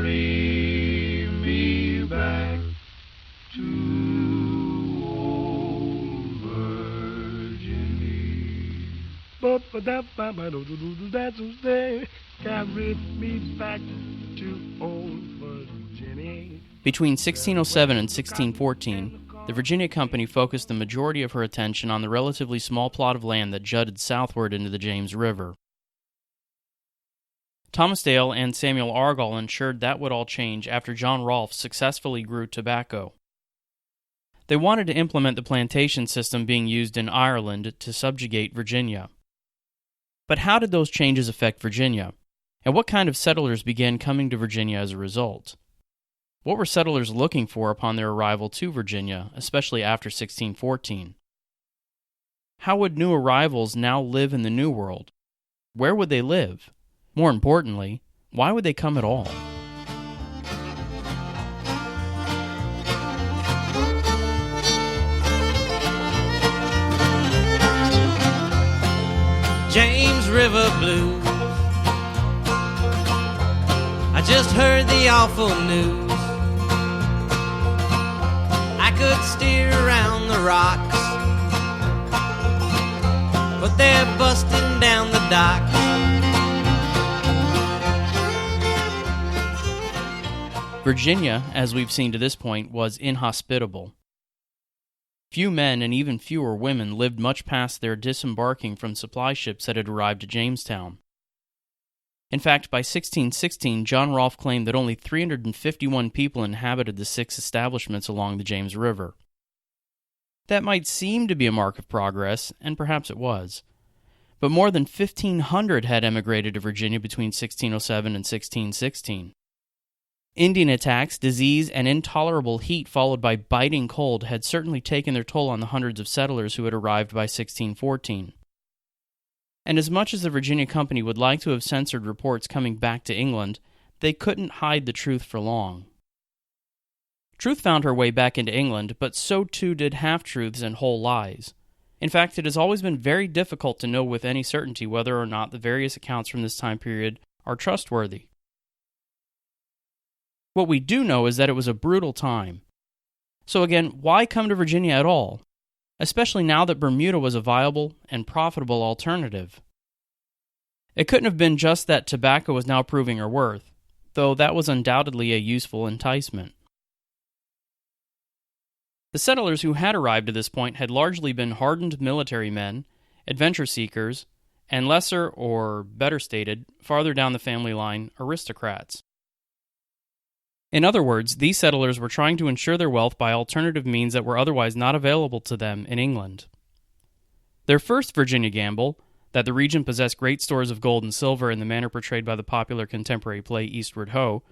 carry me back to old Virginia. Carry me back to old Virginia. Between 1607 and 1614, the Virginia Company focused the majority of her attention on the relatively small plot of land that jutted southward into the James River. Thomas Dale and Samuel Argall ensured that would all change after John Rolfe successfully grew tobacco. They wanted to implement the plantation system being used in Ireland to subjugate Virginia. But how did those changes affect Virginia? And what kind of settlers began coming to Virginia as a result? What were settlers looking for upon their arrival to Virginia, especially after 1614? How would new arrivals now live in the New World? Where would they live? More importantly, why would they come at all? James River Blues. I just heard the awful news. I could steer around the rocks, but they're busting down the docks. Virginia, as we've seen to this point, was inhospitable. Few men and even fewer women lived much past their disembarking from supply ships that had arrived at Jamestown. In fact, by 1616, John Rolfe claimed that only 351 people inhabited the 6 establishments along the James River. That might seem to be a mark of progress, and perhaps it was. But more than 1,500 had emigrated to Virginia between 1607 and 1616. Indian attacks, disease, and intolerable heat followed by biting cold had certainly taken their toll on the hundreds of settlers who had arrived by 1614. And as much as the Virginia Company would like to have censored reports coming back to England, they couldn't hide the truth for long. Truth found her way back into England, but so too did half-truths and whole lies. In fact, it has always been very difficult to know with any certainty whether or not the various accounts from this time period are trustworthy. What we do know is that it was a brutal time. So again, why come to Virginia at all? Especially now that Bermuda was a viable and profitable alternative. It couldn't have been just that tobacco was now proving her worth, though that was undoubtedly a useful enticement. The settlers who had arrived to this point had largely been hardened military men, adventure seekers, and lesser, or better stated, farther down the family line, aristocrats. In other words, these settlers were trying to ensure their wealth by alternative means that were otherwise not available to them in England. Their first Virginia gamble, that the region possessed great stores of gold and silver in the manner portrayed by the popular contemporary play Eastward Ho,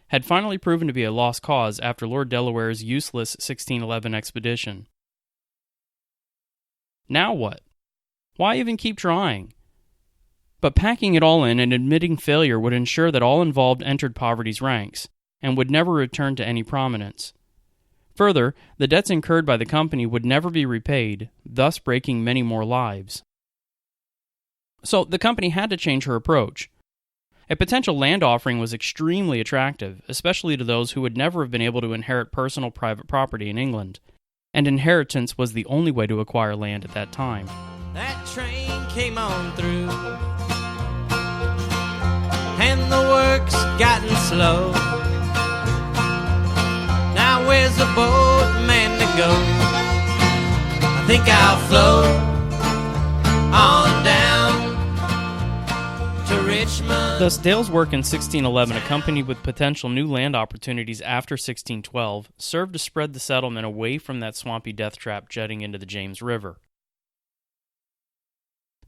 had finally proven to be a lost cause after Lord Delaware's useless 1611 expedition. Now what? Why even keep trying? But packing it all in and admitting failure would ensure that all involved entered poverty's ranks, and would never return to any prominence. Further, the debts incurred by the company would never be repaid, thus breaking many more lives. So the company had to change her approach. A potential land offering was extremely attractive, especially to those who would never have been able to inherit personal private property in England, and inheritance was the only way to acquire land at that time. That train came on through, and the work's gotten slow. Now where's the boatman to go? I think I'll float on down to Richmond. Thus, Dale's work in 1611, accompanied with potential new land opportunities after 1612, served to spread the settlement away from that swampy death trap jutting into the James River.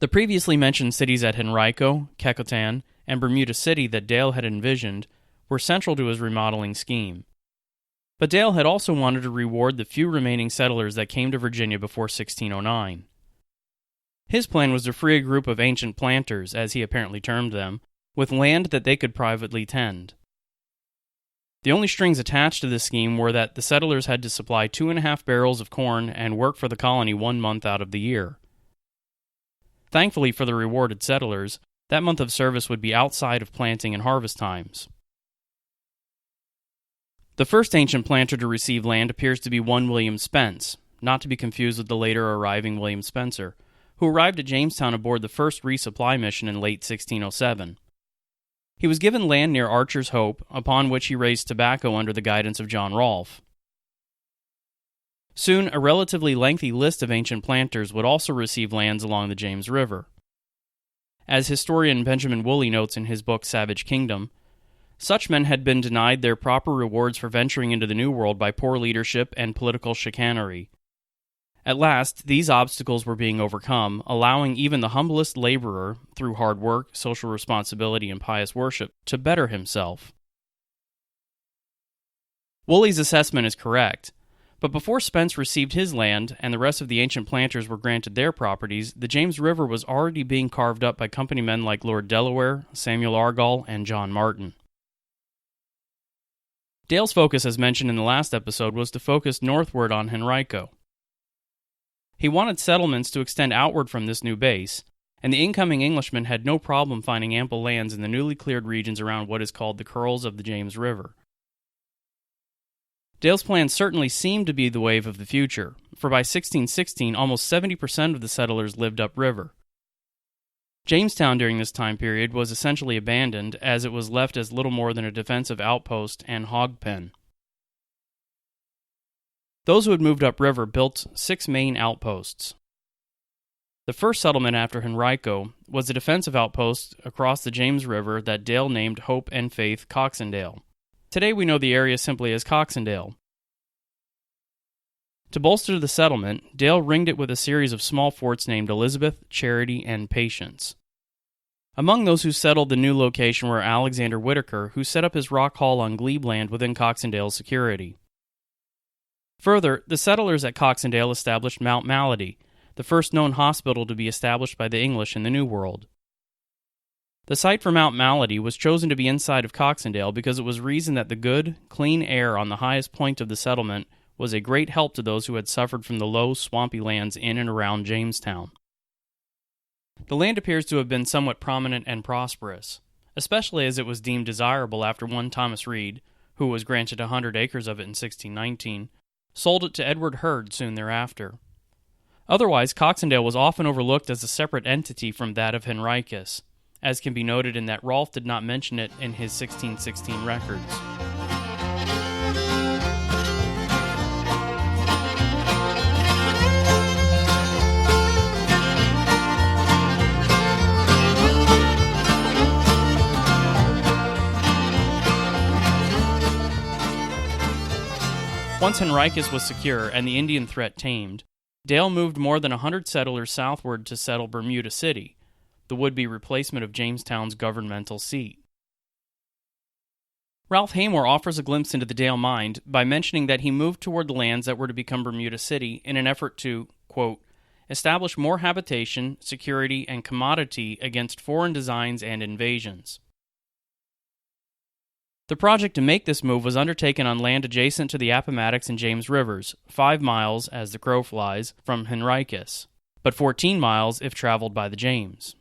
The previously mentioned cities at Henrico, Kecoughtan, and Bermuda City that Dale had envisioned were central to his remodeling scheme. But Dale had also wanted to reward the few remaining settlers that came to Virginia before 1609. His plan was to free a group of ancient planters, as he apparently termed them, with land that they could privately tend. The only strings attached to this scheme were that the settlers had to supply 2.5 barrels of corn and work for the colony 1 month out of the year. Thankfully for the rewarded settlers, that month of service would be outside of planting and harvest times. The first ancient planter to receive land appears to be one William Spence, not to be confused with the later arriving William Spencer, who arrived at Jamestown aboard the first resupply mission in late 1607. He was given land near Archer's Hope, upon which he raised tobacco under the guidance of John Rolfe. Soon, a relatively lengthy list of ancient planters would also receive lands along the James River. As historian Benjamin Woolley notes in his book Savage Kingdom, such men had been denied their proper rewards for venturing into the New World by poor leadership and political chicanery. At last, these obstacles were being overcome, allowing even the humblest laborer, through hard work, social responsibility, and pious worship, to better himself. Woolley's assessment is correct, but before Spence received his land and the rest of the ancient planters were granted their properties, the James River was already being carved up by company men like Lord Delaware, Samuel Argall, and John Martin. Dale's focus, as mentioned in the last episode, was to focus northward on Henrico. He wanted settlements to extend outward from this new base, and the incoming Englishmen had no problem finding ample lands in the newly cleared regions around what is called the curls of the James River. Dale's plan certainly seemed to be the wave of the future, for by 1616 almost 70% of the settlers lived upriver. Jamestown during this time period was essentially abandoned, as it was left as little more than a defensive outpost and hog pen. Those who had moved upriver built 6 main outposts. The first settlement after Henrico was a defensive outpost across the James River that Dale named Hope and Faith Coxendale. Today we know the area simply as Coxendale. To bolster the settlement, Dale ringed it with a series of small forts named Elizabeth, Charity, and Patience. Among those who settled the new location were Alexander Whitaker, who set up his rock hall on glebe land within Coxendale's security. Further, the settlers at Coxendale established Mount Malady, the first known hospital to be established by the English in the New World. The site for Mount Malady was chosen to be inside of Coxendale because it was reasoned that the good, clean air on the highest point of the settlement was a great help to those who had suffered from the low, swampy lands in and around Jamestown. The land appears to have been somewhat prominent and prosperous, especially as it was deemed desirable after one Thomas Reed, who was granted 100 acres of it in 1619, sold it to Edward Hurd soon thereafter. Otherwise, Coxendale was often overlooked as a separate entity from that of Henricus, as can be noted in that Rolfe did not mention it in his 1616 records. Once Henricus was secure and the Indian threat tamed, Dale moved more than 100 settlers southward to settle Bermuda City, the would-be replacement of Jamestown's governmental seat. Ralph Haymore offers a glimpse into the Dale mind by mentioning that he moved toward the lands that were to become Bermuda City in an effort to, quote, establish more habitation, security, and commodity against foreign designs and invasions. The project to make this move was undertaken on land adjacent to the Appomattox and James Rivers, 5 miles, as the crow flies, from Henricus, but 14 miles if traveled by the James.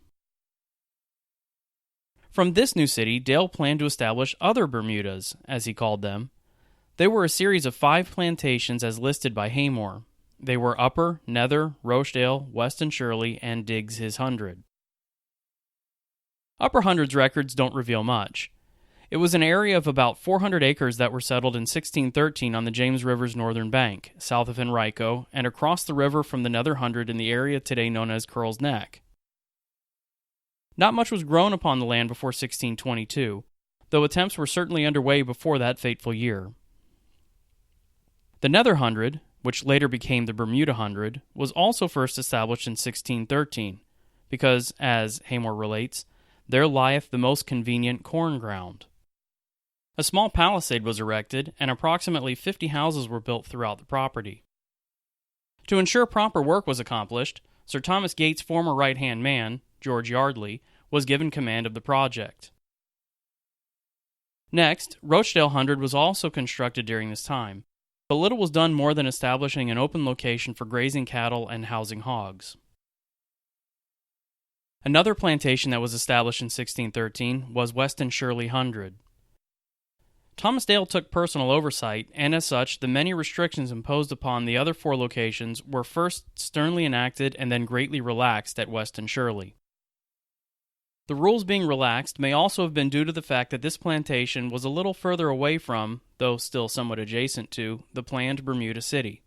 From this new city, Dale planned to establish other Bermudas, as he called them. They were a series of 5 plantations as listed by Haymore. They were Upper, Nether, Rochdale, Weston Shirley, and Diggs his Hundred. Upper Hundred's records don't reveal much. It was an area of about 400 acres that were settled in 1613 on the James River's northern bank, south of Henrico, and across the river from the Nether Hundred in the area today known as Curl's Neck. Not much was grown upon the land before 1622, though attempts were certainly underway before that fateful year. The Nether Hundred, which later became the Bermuda Hundred, was also first established in 1613, because, as Haymore relates, there lieth the most convenient corn ground. A small palisade was erected, and approximately 50 houses were built throughout the property. To ensure proper work was accomplished, Sir Thomas Gates' former right-hand man, George Yardley, was given command of the project. Next, Rochdale Hundred was also constructed during this time, but little was done more than establishing an open location for grazing cattle and housing hogs. Another plantation that was established in 1613 was Weston Shirley Hundred. Thomas Dale took personal oversight, and as such, the many restrictions imposed upon the other 4 locations were first sternly enacted and then greatly relaxed at Weston Shirley. The rules being relaxed may also have been due to the fact that this plantation was a little further away from, though still somewhat adjacent to, the planned Bermuda City.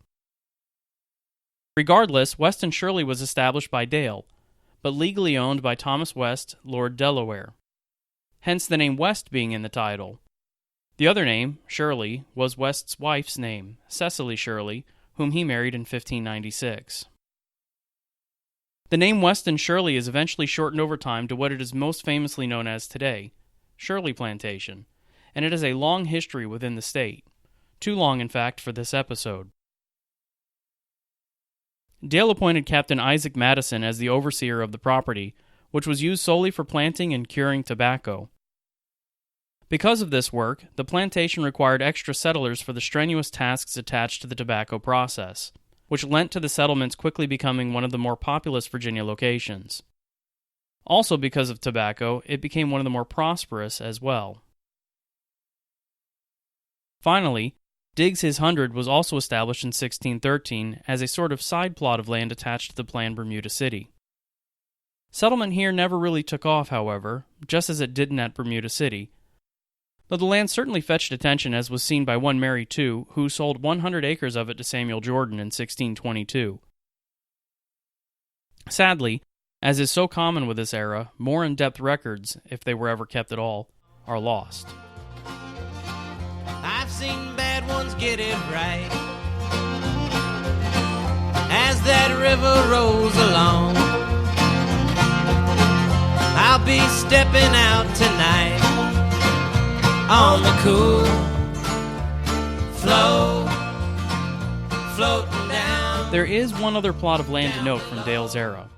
Regardless, Weston Shirley was established by Dale, but legally owned by Thomas West, Lord Delaware. Hence the name West being in the title. The other name, Shirley, was West's wife's name, Cecily Shirley, whom he married in 1596. The name Weston Shirley is eventually shortened over time to what it is most famously known as today, Shirley Plantation, and it has a long history within the state. Too long, in fact, for this episode. Dale appointed Captain Isaac Madison as the overseer of the property, which was used solely for planting and curing tobacco. Because of this work, the plantation required extra settlers for the strenuous tasks attached to the tobacco process, which lent to the settlements quickly becoming one of the more populous Virginia locations. Also because of tobacco, it became one of the more prosperous as well. Finally, Diggs His Hundred was also established in 1613 as a sort of side plot of land attached to the planned Bermuda City. Settlement here never really took off, however, just as it didn't at Bermuda City, though the land certainly fetched attention, as was seen by one Mary II, who sold 100 acres of it to Samuel Jordan in 1622. Sadly, as is so common with this era, more in-depth records, if they were ever kept at all, are lost. I've seen bad ones get it right as that river rolls along. I'll be stepping out tonight on the cool floating down. There is one other plot of land to note from Dale's era,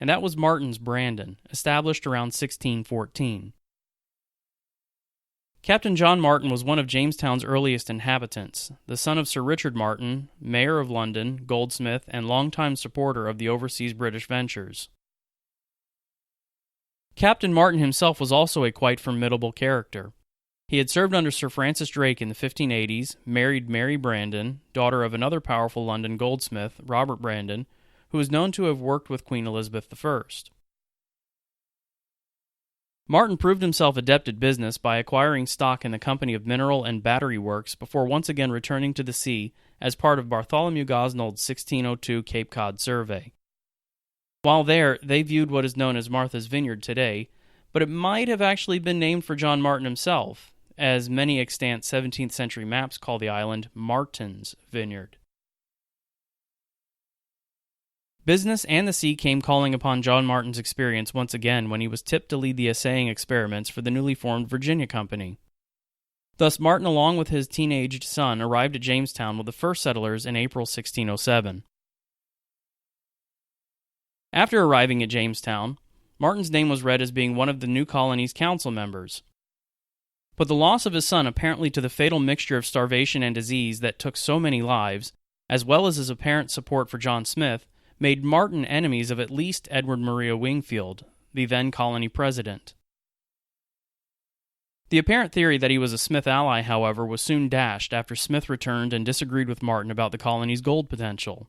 and that was Martin's Brandon, established around 1614. Captain John Martin was one of Jamestown's earliest inhabitants, the son of Sir Richard Martin, Mayor of London, goldsmith, and longtime supporter of the overseas British ventures. Captain Martin himself was also a quite formidable character. He had served under Sir Francis Drake in the 1580s, married Mary Brandon, daughter of another powerful London goldsmith, Robert Brandon, who is known to have worked with Queen Elizabeth I. Martin proved himself adept at business by acquiring stock in the Company of Mineral and Battery Works before once again returning to the sea as part of Bartholomew Gosnold's 1602 Cape Cod survey. While there, they viewed what is known as Martha's Vineyard today, but it might have actually been named for John Martin himself, as many extant 17th century maps call the island Martin's Vineyard. Business and the sea came calling upon John Martin's experience once again when he was tipped to lead the assaying experiments for the newly formed Virginia Company. Thus, Martin, along with his teenaged son, arrived at Jamestown with the first settlers in April 1607. After arriving at Jamestown, Martin's name was read as being one of the new colony's council members. But the loss of his son, apparently to the fatal mixture of starvation and disease that took so many lives, as well as his apparent support for John Smith, made Martin enemies of at least Edward Maria Wingfield, the then colony president. The apparent theory that he was a Smith ally, however, was soon dashed after Smith returned and disagreed with Martin about the colony's gold potential.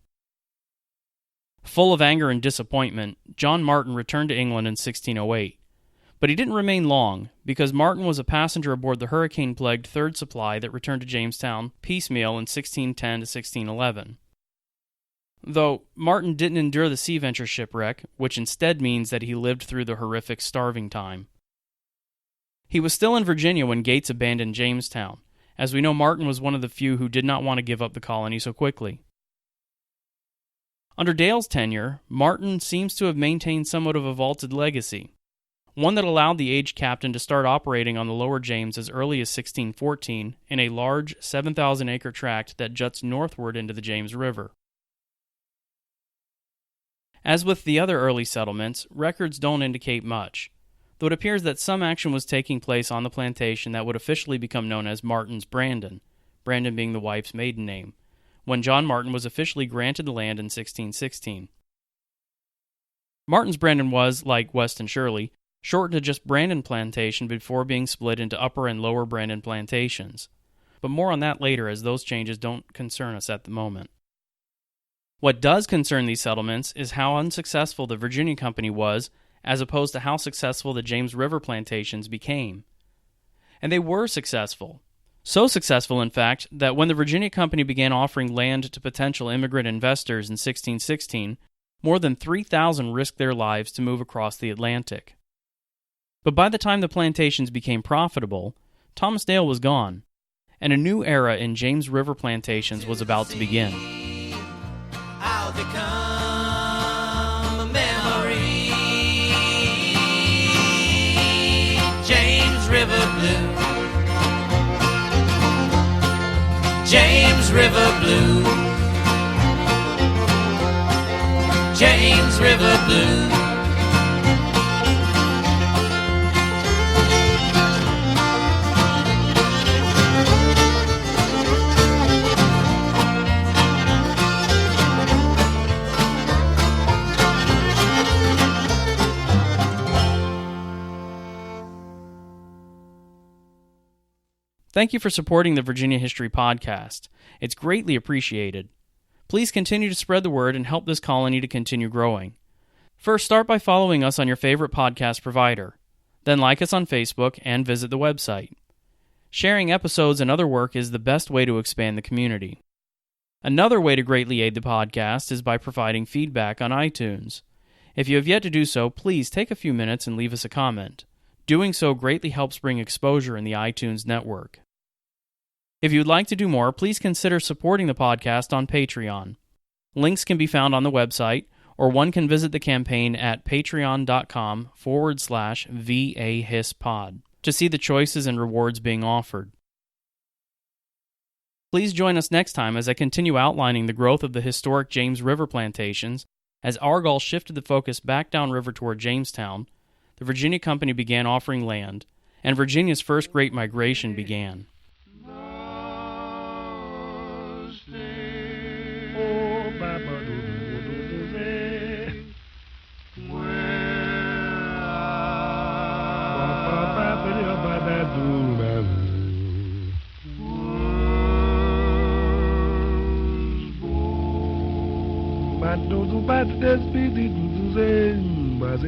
Full of anger and disappointment, John Martin returned to England in 1608. But he didn't remain long, because Martin was a passenger aboard the hurricane-plagued third supply that returned to Jamestown piecemeal in 1610 to 1611. Though Martin didn't endure the Sea Venture shipwreck, which instead means that he lived through the horrific starving time. He was still in Virginia when Gates abandoned Jamestown. As we know, Martin was one of the few who did not want to give up the colony so quickly. Under Dale's tenure, Martin seems to have maintained somewhat of a vaulted legacy, one that allowed the aged captain to start operating on the lower James as early as 1614 in a large 7,000-acre tract that juts northward into the James River. As with the other early settlements, records don't indicate much, though it appears that some action was taking place on the plantation that would officially become known as Martin's Brandon, Brandon being the wife's maiden name, when John Martin was officially granted the land in 1616. Martin's Brandon was, like Weston Shirley, shortened to just Brandon Plantation before being split into Upper and Lower Brandon Plantations. But more on that later, as those changes don't concern us at the moment. What does concern these settlements is how unsuccessful the Virginia Company was, as opposed to how successful the James River plantations became. And they were successful. So successful, in fact, that when the Virginia Company began offering land to potential immigrant investors in 1616, more than 3,000 risked their lives to move across the Atlantic. But by the time the plantations became profitable, Thomas Dale was gone, and a new era in James River plantations was about to begin. I'll become a memory. James River Blue. James River Blue. James River Blue. Thank you for supporting the Virginia History Podcast. It's greatly appreciated. Please continue to spread the word and help this colony to continue growing. First, start by following us on your favorite podcast provider. Then like us on Facebook and visit the website. Sharing episodes and other work is the best way to expand the community. Another way to greatly aid the podcast is by providing feedback on iTunes. If you have yet to do so, please take a few minutes and leave us a comment. Doing so greatly helps bring exposure in the iTunes network. If you'd like to do more, please consider supporting the podcast on Patreon. Links can be found on the website, or one can visit the campaign at patreon.com/VAHISPod to see the choices and rewards being offered. Please join us next time as I continue outlining the growth of the historic James River plantations. As Argall shifted the focus back downriver toward Jamestown, the Virginia Company began offering land, and Virginia's first great migration began. But